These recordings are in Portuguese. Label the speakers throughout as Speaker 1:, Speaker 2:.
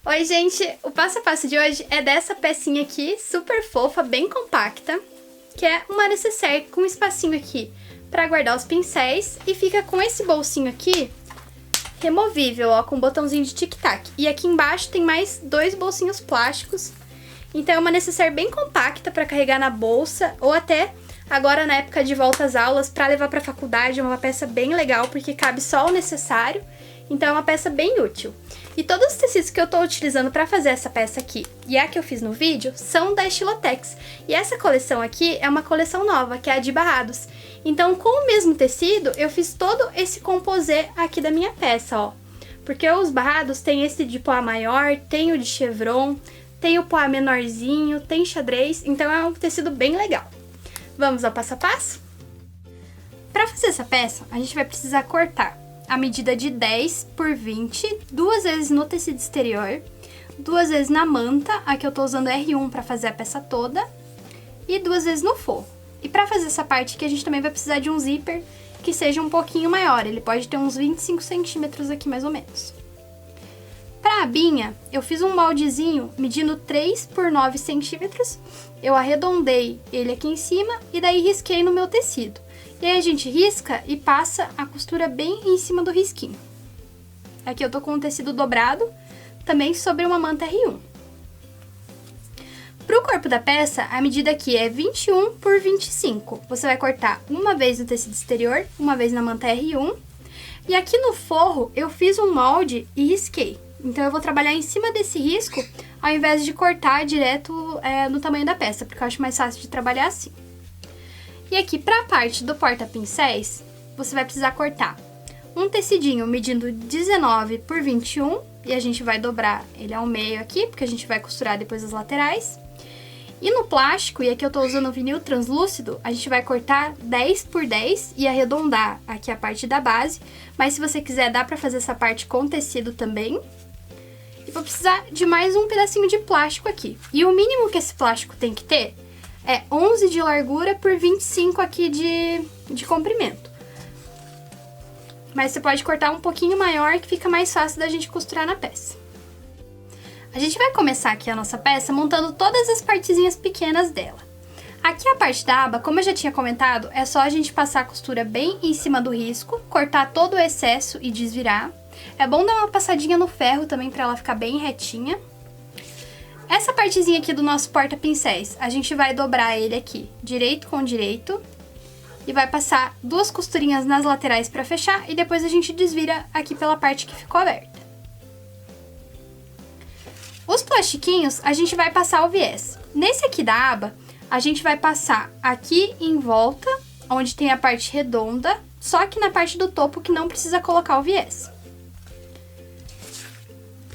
Speaker 1: Oi, gente! O passo a passo de hoje é dessa pecinha aqui, super fofa, bem compacta, que é uma necessaire com um espacinho aqui para guardar os pincéis e fica com esse bolsinho aqui removível, ó, com um botãozinho de tic-tac. E aqui embaixo tem mais dois bolsinhos plásticos, então é uma necessaire bem compacta para carregar na bolsa ou até agora na época de volta às aulas para levar para a faculdade. É uma peça bem legal porque cabe só o necessário, então é uma peça bem útil. E todos os tecidos que eu tô utilizando para fazer essa peça aqui e a que eu fiz no vídeo são da Estilotex. E essa coleção aqui é uma coleção nova, que é a de barrados. Então, com o mesmo tecido, eu fiz todo esse composê aqui da minha peça, ó. Porque os barrados tem esse de poá maior, tem o de chevron, tem o poá menorzinho, tem xadrez, então é um tecido bem legal. Vamos ao passo a passo? Para fazer essa peça, a gente vai precisar cortar a medida de 10 por 20, duas vezes no tecido exterior, duas vezes na manta, aqui eu tô usando R1 para fazer a peça toda, e duas vezes no forro. E para fazer essa parte aqui, a gente também vai precisar de um zíper que seja um pouquinho maior, ele pode ter uns 25 centímetros aqui mais ou menos. Para a abinha, eu fiz um moldezinho medindo 3 por 9 centímetros, eu arredondei ele aqui em cima e daí risquei no meu tecido. E aí a gente risca e passa a costura bem em cima do risquinho. Aqui eu tô com o tecido dobrado, também sobre uma manta R1. Pro corpo da peça, a medida aqui é 21 por 25. Você vai cortar uma vez no tecido exterior, uma vez na manta R1. E aqui no forro, eu fiz um molde e risquei. Então eu vou trabalhar em cima desse risco, ao invés de cortar direto no tamanho da peça, porque eu acho mais fácil de trabalhar assim. E aqui para a parte do porta-pincéis, você vai precisar cortar um tecidinho medindo 19 por 21, e a gente vai dobrar ele ao meio aqui, porque a gente vai costurar depois as laterais. E no plástico, e aqui eu tô usando vinil translúcido, a gente vai cortar 10 por 10 e arredondar aqui a parte da base, mas se você quiser dá pra fazer essa parte com tecido também. E vou precisar de mais um pedacinho de plástico aqui. E o mínimo que esse plástico tem que ter é 11 de largura por 25 aqui de comprimento. Mas você pode cortar um pouquinho maior, que fica mais fácil da gente costurar na peça. A gente vai começar aqui a nossa peça montando todas as partezinhas pequenas dela. Aqui a parte da aba, como eu já tinha comentado, é só a gente passar a costura bem em cima do risco, cortar todo o excesso e desvirar. É bom dar uma passadinha no ferro também para ela ficar bem retinha. Essa partezinha aqui do nosso porta-pincéis, a gente vai dobrar ele aqui, direito com direito, e vai passar duas costurinhas nas laterais para fechar, e depois a gente desvira aqui pela parte que ficou aberta. Os plastiquinhos, a gente vai passar o viés. Nesse aqui da aba, a gente vai passar aqui em volta, onde tem a parte redonda, só que na parte do topo que não precisa colocar o viés.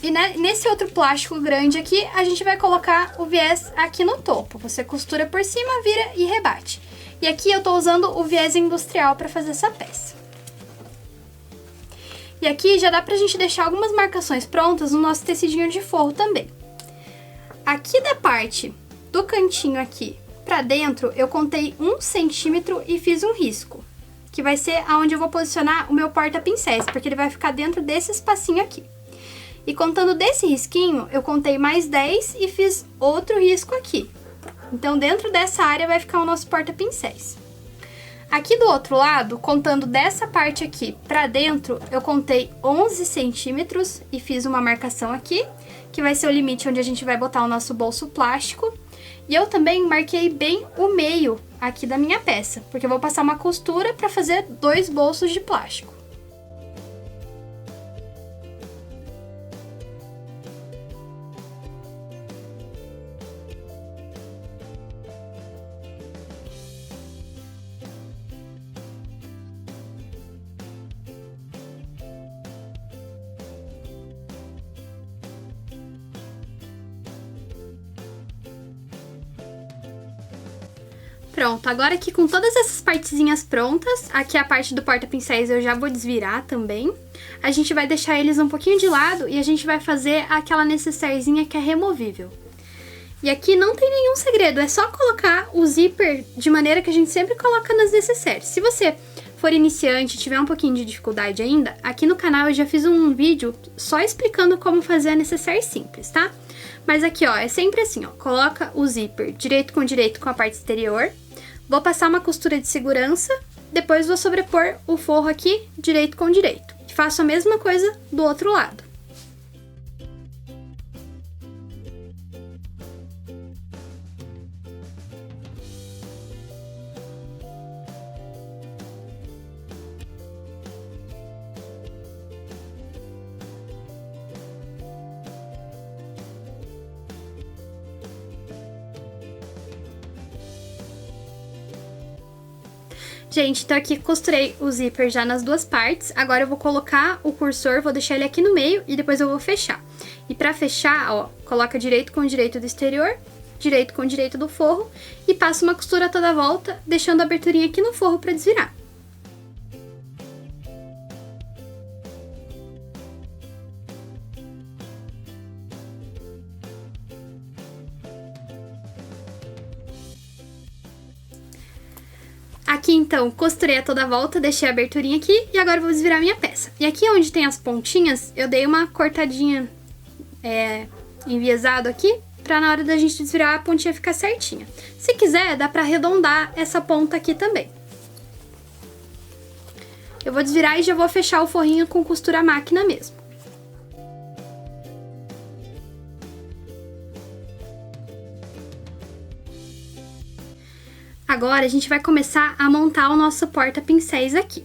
Speaker 1: E nesse outro plástico grande aqui, a gente vai colocar o viés aqui no topo. Você costura por cima, vira e rebate. E aqui eu tô usando o viés industrial para fazer essa peça. E aqui já dá pra gente deixar algumas marcações prontas no nosso tecidinho de forro também. Aqui da parte do cantinho aqui pra dentro, eu contei 1 centímetro e fiz um risco, que vai ser aonde eu vou posicionar o meu porta-pincéis, porque ele vai ficar dentro desse espacinho aqui. E contando desse risquinho, eu contei mais 10 e fiz outro risco aqui. Então, dentro dessa área vai ficar o nosso porta-pincéis. Aqui do outro lado, contando dessa parte aqui pra dentro, eu contei 11 centímetros e fiz uma marcação aqui, que vai ser o limite onde a gente vai botar o nosso bolso plástico. E eu também marquei bem o meio aqui da minha peça, porque eu vou passar uma costura pra fazer 2 bolsos de plástico. Pronto, agora aqui com todas essas partezinhas prontas, aqui a parte do porta-pincéis eu já vou desvirar também. A gente vai deixar eles um pouquinho de lado e a gente vai fazer aquela necessairezinha que é removível. E aqui não tem nenhum segredo, é só colocar o zíper de maneira que a gente sempre coloca nas necessaires. Se você for iniciante e tiver um pouquinho de dificuldade ainda, aqui no canal eu já fiz um vídeo só explicando como fazer a necessaire simples, tá? Mas aqui, ó, é sempre assim, ó, coloca o zíper direito com a parte exterior, vou passar uma costura de segurança, depois vou sobrepor o forro aqui direito com direito. Faço a mesma coisa do outro lado. Gente, então aqui costurei o zíper já nas duas partes. Agora eu vou colocar o cursor, vou deixar ele aqui no meio e depois eu vou fechar. E pra fechar, ó, coloca direito com direito do exterior, direito com direito do forro e passa uma costura toda a volta, deixando a aberturinha aqui no forro pra desvirar. Aqui, então, costurei a toda a volta, deixei a aberturinha aqui e agora eu vou desvirar minha peça. E aqui onde tem as pontinhas, eu dei uma cortadinha enviesado aqui, pra na hora da gente desvirar a pontinha ficar certinha. Se quiser, dá pra arredondar essa ponta aqui também. Eu vou desvirar e já vou fechar o forrinho com costura à máquina mesmo. Agora a gente vai começar a montar o nosso porta-pincéis aqui.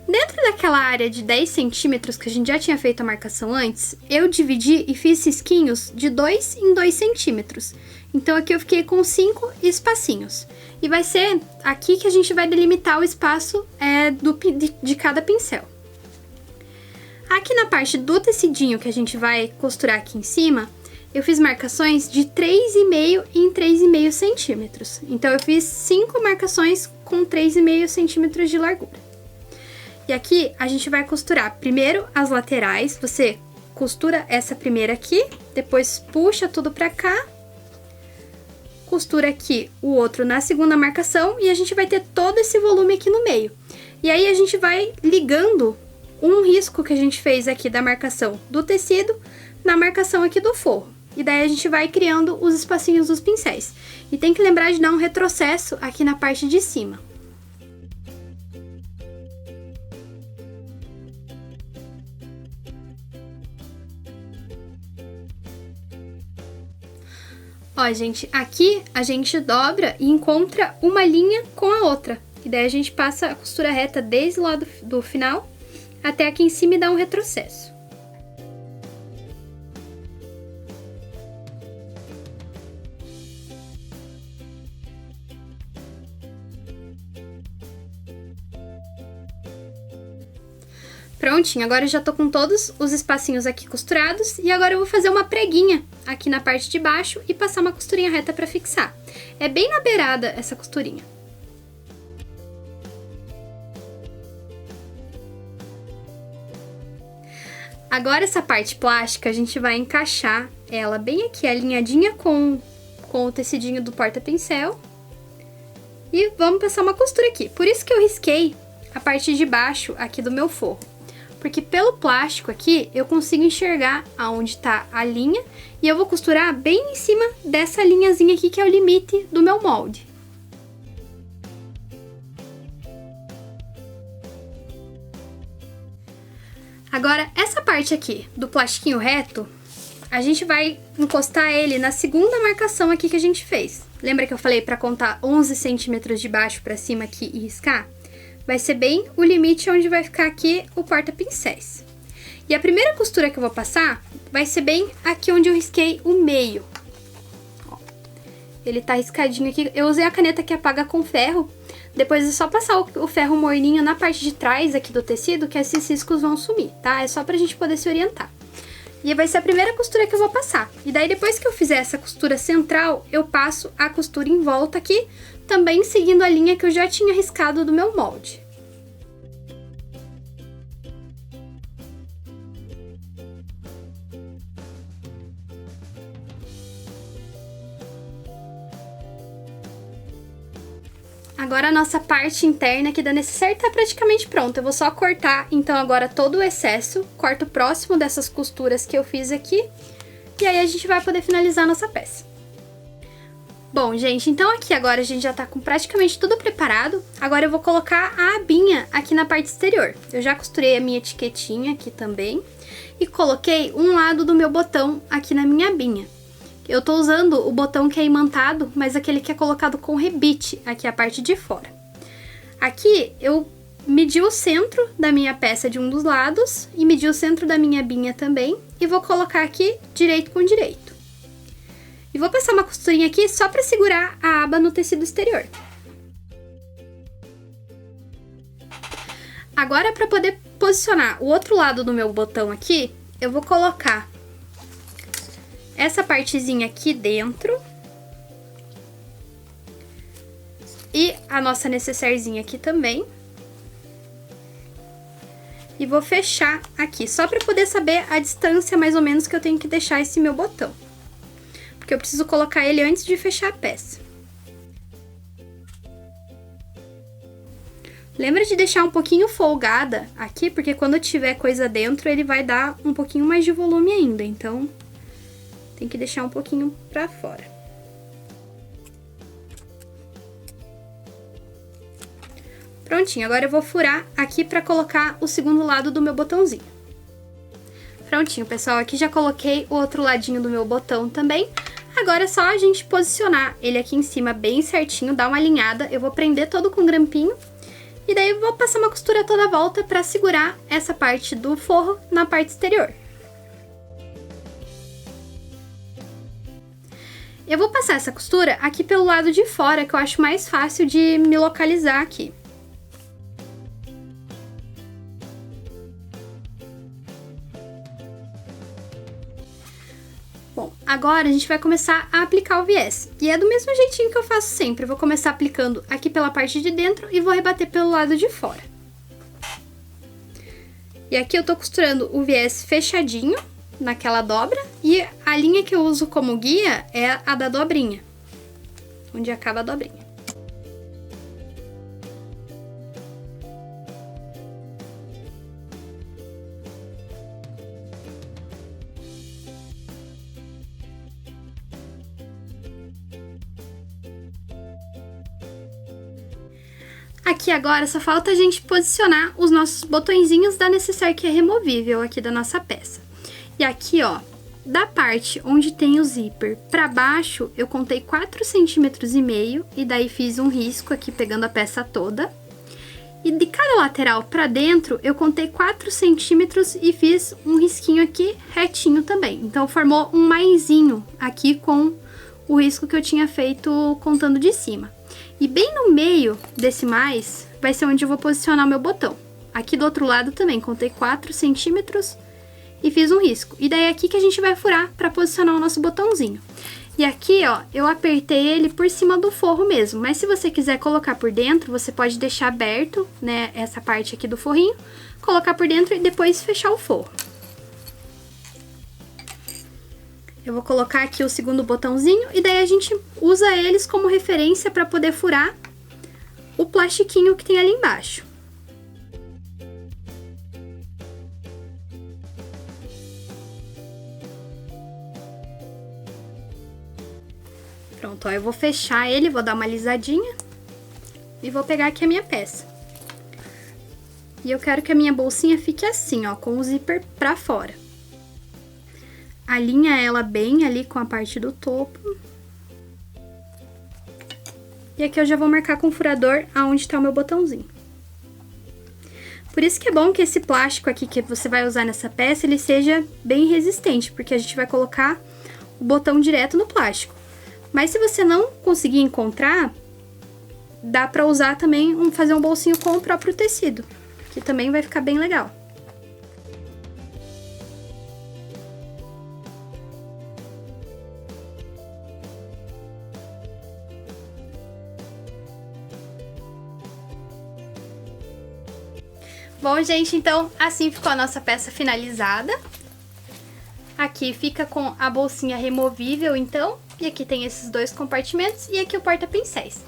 Speaker 1: Dentro daquela área de 10 centímetros que a gente já tinha feito a marcação antes, eu dividi e fiz risquinhos de 2 em 2 centímetros. Então aqui eu fiquei com 5 espacinhos. E vai ser aqui que a gente vai delimitar o espaço de cada pincel. Aqui na parte do tecidinho que a gente vai costurar aqui em cima, eu fiz marcações de 3,5 em 3,5 centímetros. Então, eu fiz 5 marcações com 3,5 centímetros de largura. E aqui, a gente vai costurar primeiro as laterais. Você costura essa primeira aqui, depois puxa tudo pra cá. Costura aqui o outro na segunda marcação e a gente vai ter todo esse volume aqui no meio. E aí, a gente vai ligando um risco que a gente fez aqui da marcação do tecido na marcação aqui do forro. E daí a gente vai criando os espacinhos dos pincéis. E tem que lembrar de dar um retrocesso aqui na parte de cima. Ó, gente, aqui a gente dobra e encontra uma linha com a outra. E daí a gente passa a costura reta desde o lado do final até aqui em cima e dá um retrocesso. Prontinho, agora eu já tô com todos os espacinhos aqui costurados e agora eu vou fazer uma preguinha aqui na parte de baixo e passar uma costurinha reta pra fixar. É bem na beirada essa costurinha. Agora essa parte plástica a gente vai encaixar ela bem aqui, alinhadinha com o tecidinho do porta-pincel. E vamos passar uma costura aqui. Por isso que eu risquei a parte de baixo aqui do meu forro. Porque pelo plástico aqui, eu consigo enxergar aonde tá a linha e eu vou costurar bem em cima dessa linhazinha aqui, que é o limite do meu molde. Agora, essa parte aqui do plastiquinho reto, a gente vai encostar ele na segunda marcação aqui que a gente fez. Lembra que eu falei para contar 11 centímetros de baixo para cima aqui e riscar? Vai ser bem o limite onde vai ficar aqui o porta-pincéis. E a primeira costura que eu vou passar vai ser bem aqui onde eu risquei o meio. Ó, ele tá riscadinho aqui. Eu usei a caneta que apaga com ferro. Depois é só passar o ferro morninho na parte de trás aqui do tecido que esses riscos vão sumir, tá? É só pra gente poder se orientar. E vai ser a primeira costura que eu vou passar. E daí depois que eu fizer essa costura central, eu passo a costura em volta aqui, também seguindo a linha que eu já tinha riscado do meu molde. Agora a nossa parte interna aqui da necessaire tá praticamente pronta. Eu vou só cortar, então, agora todo o excesso. Corto próximo dessas costuras que eu fiz aqui. E aí a gente vai poder finalizar a nossa peça. Bom, gente, então aqui agora a gente já tá com praticamente tudo preparado. Agora eu vou colocar a abinha aqui na parte exterior. Eu já costurei a minha etiquetinha aqui também. E coloquei um lado do meu botão aqui na minha abinha. Eu tô usando o botão que é imantado, mas aquele que é colocado com rebite, aqui a parte de fora. Aqui eu medi o centro da minha peça de um dos lados e medi o centro da minha abinha também. E vou colocar aqui direito com direito. E vou passar uma costurinha aqui só pra segurar a aba no tecido exterior. Agora, pra poder posicionar o outro lado do meu botão aqui, eu vou colocar essa partezinha aqui dentro. E a nossa necessairezinha aqui também. E vou fechar aqui, só pra poder saber a distância mais ou menos que eu tenho que deixar esse meu botão. Porque eu preciso colocar ele antes de fechar a peça. Lembra de deixar um pouquinho folgada aqui, porque quando tiver coisa dentro, ele vai dar um pouquinho mais de volume ainda, então tem que deixar um pouquinho pra fora. Prontinho, agora eu vou furar aqui pra colocar o segundo lado do meu botãozinho. Prontinho, pessoal, aqui já coloquei o outro ladinho do meu botão também. Agora é só a gente posicionar ele aqui em cima bem certinho, dar uma alinhada. Eu vou prender todo com grampinho. E daí eu vou passar uma costura toda a volta pra segurar essa parte do forro na parte exterior. Eu vou passar essa costura aqui pelo lado de fora, que eu acho mais fácil de me localizar aqui. Bom, agora a gente vai começar a aplicar o viés. E é do mesmo jeitinho que eu faço sempre. Eu vou começar aplicando aqui pela parte de dentro e vou rebater pelo lado de fora. E aqui eu tô costurando o viés fechadinho naquela dobra. E a linha que eu uso como guia é a da dobrinha, onde acaba a dobrinha. Aqui agora só falta a gente posicionar os nossos botõezinhos da necessaire que é removível aqui da nossa peça. E aqui, ó, da parte onde tem o zíper pra baixo, eu contei 4,5 centímetros e daí fiz um risco aqui pegando a peça toda. E de cada lateral pra dentro, eu contei 4 centímetros e fiz um risquinho aqui retinho também. Então formou um maisinho aqui com o risco que eu tinha feito contando de cima. E bem no meio desse mais, vai ser onde eu vou posicionar o meu botão. Aqui do outro lado também, contei 4 centímetros e fiz um risco. E daí é aqui que a gente vai furar para posicionar o nosso botãozinho. E aqui, ó, eu apertei ele por cima do forro mesmo. Mas se você quiser colocar por dentro, você pode deixar aberto, né, essa parte aqui do forrinho, colocar por dentro e depois fechar o forro. Eu vou colocar aqui o segundo botãozinho e daí a gente usa eles como referência para poder furar o plastiquinho que tem ali embaixo. Pronto, ó, eu vou fechar ele, vou dar uma alisadinha e vou pegar aqui a minha peça. E eu quero que a minha bolsinha fique assim, ó, com o zíper pra fora. Alinha ela bem ali com a parte do topo. E aqui eu já vou marcar com o furador aonde tá o meu botãozinho. Por isso que é bom que esse plástico aqui que você vai usar nessa peça, ele seja bem resistente, porque a gente vai colocar o botão direto no plástico. Mas se você não conseguir encontrar, dá pra usar também, fazer um bolsinho com o próprio tecido, que também vai ficar bem legal. Bom, gente, então assim ficou a nossa peça finalizada. Aqui fica com a bolsinha removível, então, e aqui tem esses dois compartimentos e aqui o porta-pincéis.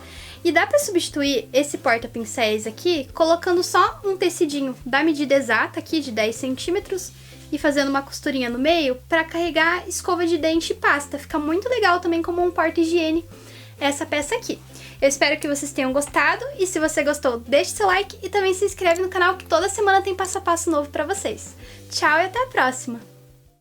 Speaker 1: E dá pra substituir esse porta-pincéis aqui colocando só um tecidinho da medida exata aqui de 10 centímetros e fazendo uma costurinha no meio pra carregar escova de dente e pasta. Fica muito legal também como um porta-higiene essa peça aqui. Eu espero que vocês tenham gostado e se você gostou, deixe seu like e também se inscreve no canal que toda semana tem passo a passo novo pra vocês. Tchau e até a próxima!